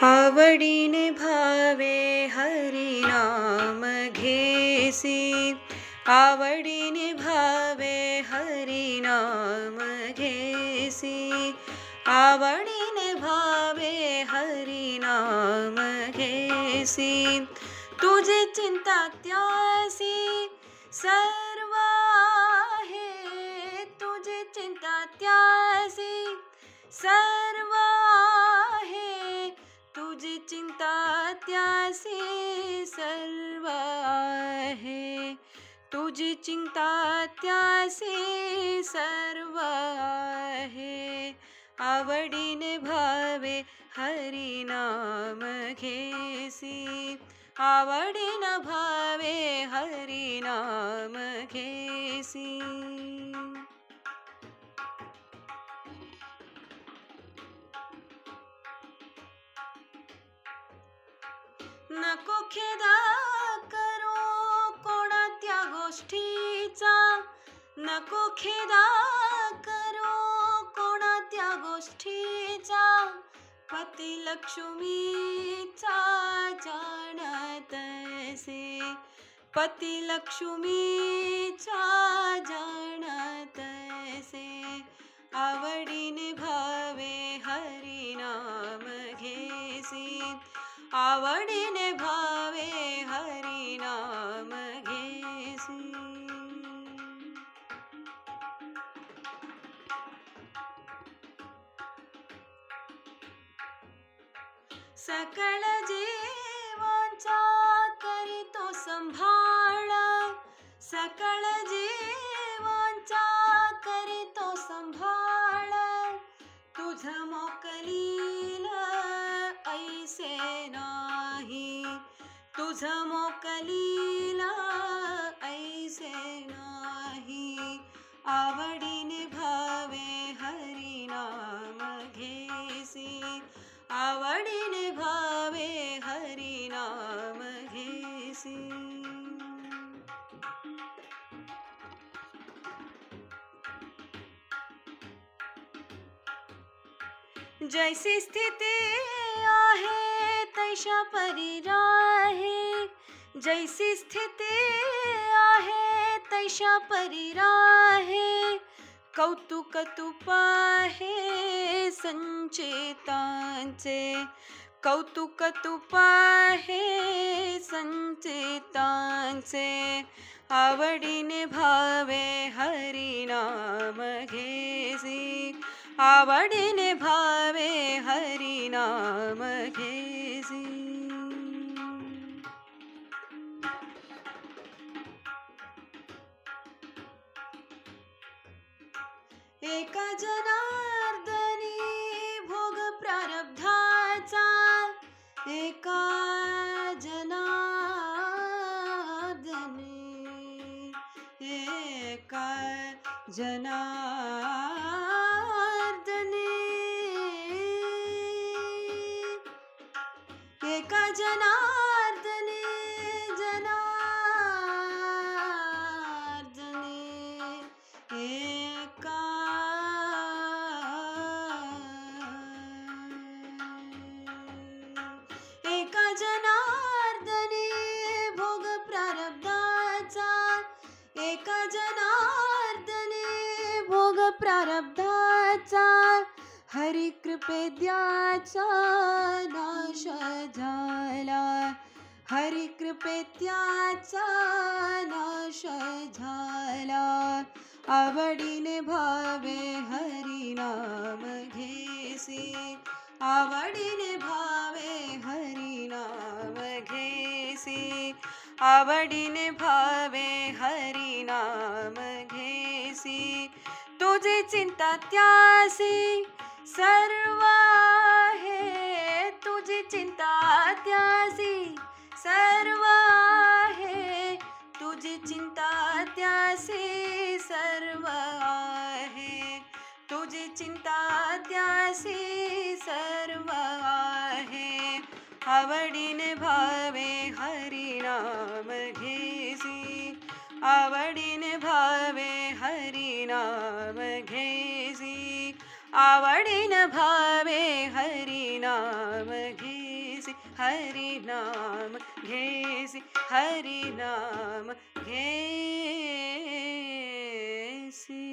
आवडीने भावे हरी नाम घेसी, आवडीने भावे हरी नाम घेसी, आवडीने भावे हरी नाम घेसी, तुझी चिंता त्यासी सर्व आहे, तुझी चिंता त्यासी सर्व आहे, तुझी चिंता त्यासी सर्व आहे, तुझी चिंता त्यासी सर्व आहे, आवडीने भावे हरी नाम घेसी, आवडीने भावे हरी नाम घेसी. नको खेदा करो कोणत्या गोष्टीचा, नको खेदा करो कोणत्या गोष्टीचा, पती लक्ष्मीचा जाणतसे, पती लक्ष्मीचा जाणतसे, आवडीने भावे हरी नाम घेसी, आवडीने भावे हरी नाम घेसी. सकळ जीवांचा करीतो संभाळ, सकळ जीवांचा करीतो संभाळ, तुझ मोकलील ऐसे नाही, तुझ मोकलील ऐसे नाही, आवडीने भावे हरी नाम घेसी, आवडीने भावे हरी नाम घेसी. जैसी स्थिती आहे तैशा परी राहे, जैसी स्थिती आहे तैशा परी राहे, कौतुक तू पाहे संचितांचे, कौतुक तू पाहे संचितांचे, आवडीने भावे हरी नाम घेसी, आवडीने भावे हरी नाम घेसी. एका जनार्दनी भोग प्रारब्धाचा, एका जनार्दनी, एका जनार्दनी, एका जनार्दनी, जनार्दनी, एका एका जनार्दनी भोग प्रारब्धाचा, एका जनार्दनी भोग प्रारब्धाचा, हरी कृपे द्याचा नाश झाला, हरी कृपे त्याचा नाश झाला, आवडीने भावे हरी नाम घेसी, आवडीने भावे हरी नाम घेसी, आवडीने भावे हरी नाम घेसी, तुझी चिंता त्यासी सर्व आहे, तुझी चिंता त्यासी सर्व आहे, तुझी चिंता त्यासी सर्व आहे, तुझी चिंता त्यासी सर्व आहे, आवडीने भावे हरी नाम घेसी, आवडीने भावे हरी नाम घेसी, आवडीन भावे हरिनाम घेसी, हरिनाम घेसी, हरिनाम घेसी.